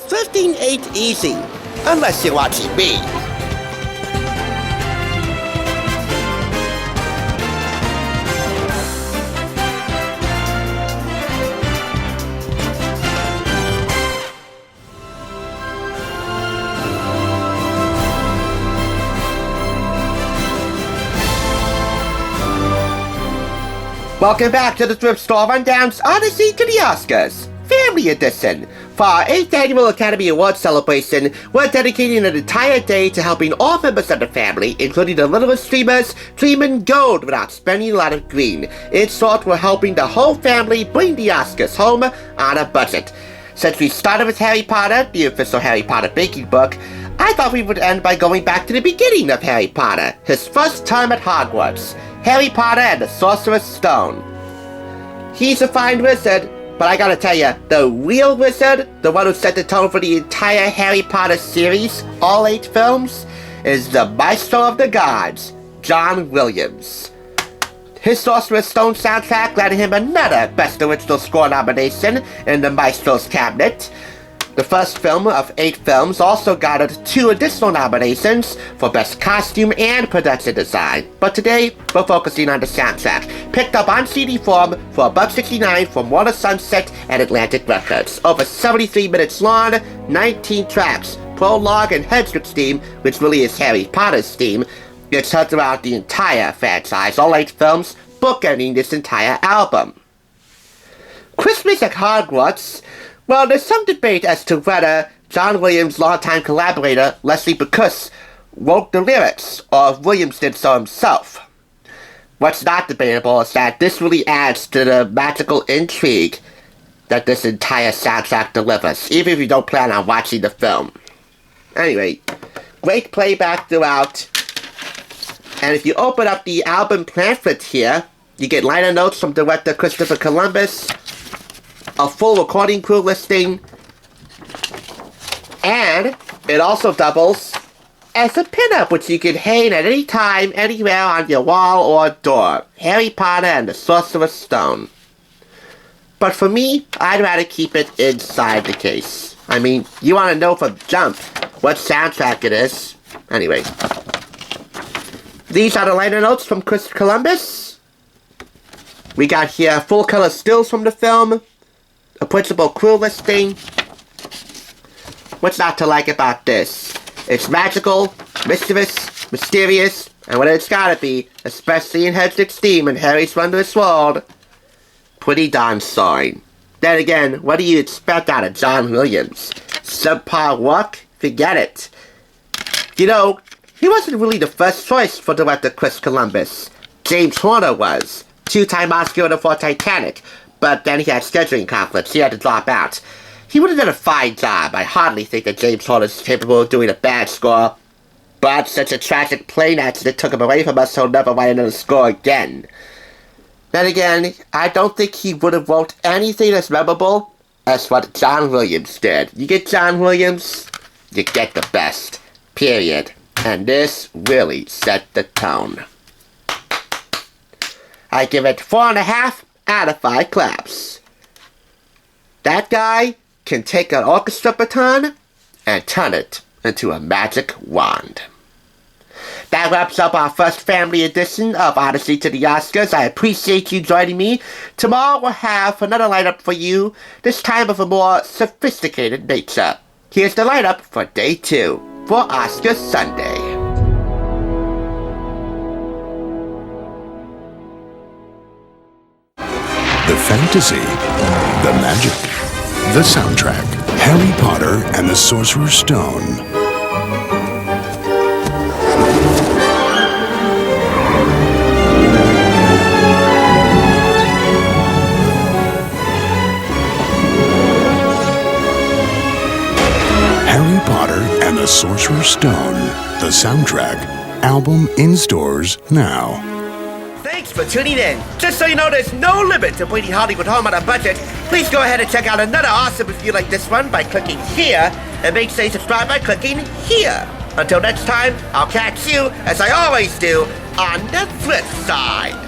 thrifting ain't easy, unless you're watching me. Welcome back to the Thrift Store Rundown's Odyssey to the Oscars, Family Edition. For our 8th Annual Academy Awards celebration, we're dedicating an entire day to helping all members of the family, including the littlest dreamers, dream in gold without spending a lot of green. In short, we're helping the whole family bring the Oscars home on a budget. Since we started with Harry Potter, the official Harry Potter baking book, I thought we would end by going back to the beginning of Harry Potter, his first time at Hogwarts. Harry Potter and the Sorcerer's Stone. He's a fine wizard, but I gotta tell you, the real wizard, the one who set the tone for the entire Harry Potter series, all 8 films, is the Maestro of the Gods, John Williams. His Sorcerer's Stone soundtrack landed him another Best Original Score nomination in the Maestro's cabinet. The first film of 8 films also garnered 2 additional nominations for Best Costume and Production Design. But today, we're focusing on the soundtrack, picked up on CD form for $1.69 from Warner Sunset and Atlantic Records. Over 73 minutes long, 19 tracks, prologue and Hedrick's theme, which really is Harry Potter's theme. It's heard throughout the entire franchise, all 8 films, bookending this entire album. Christmas at Hogwarts. Well, there's some debate as to whether John Williams' longtime collaborator, Leslie Backus, wrote the lyrics, or if Williams did so himself. What's not debatable is that this really adds to the magical intrigue that this entire soundtrack delivers, even if you don't plan on watching the film. Anyway, great playback throughout. And if you open up the album pamphlet here, you get liner notes from director Christopher Columbus, a full recording crew listing, and it also doubles as a pinup which you can hang at any time, anywhere on your wall or door. Harry Potter and the Sorcerer's Stone. But for me, I'd rather keep it inside the case. I mean, you want to know from jump what soundtrack it is. Anyway, these are the liner notes from Chris Columbus. We got here full color stills from the film, a principal crew listing. What's not to like about this? It's magical, mischievous, mysterious, and what it's gotta be, especially in Hedrick's theme and Harry's Wondrous World, pretty darn soaring. Then again, what do you expect out of John Williams? Subpar work? Forget it. You know, he wasn't really the first choice for director Chris Columbus. James Horner was, 2-time Oscar winner for Titanic, but then he had scheduling conflicts, he had to drop out. He would have done a fine job. I hardly think that James Horner is capable of doing a bad score. But such a tragic plane accident took him away from us, so he'll never write another score again. Then again, I don't think he would have wrote anything as memorable as what John Williams did. You get John Williams, you get the best. Period. And this really set the tone. I give it 4.5 out of 5 claps. That guy can take an orchestra baton and turn it into a magic wand. That wraps up our first family edition of Odyssey to the Oscars. I appreciate you joining me. Tomorrow we'll have another lineup for you, this time of a more sophisticated nature. Here's the lineup for Day 2 for Oscar Sunday. The fantasy, the magic, the soundtrack, Harry Potter and the Sorcerer's Stone. Harry Potter and the Sorcerer's Stone, the soundtrack, album in stores now. Thanks for tuning in. Just so you know, there's no limit to bringing Hollywood home on a budget. Please go ahead and check out another awesome review like this one by clicking here, and make sure you subscribe by clicking here. Until next time, I'll catch you, as I always do, on the flip side.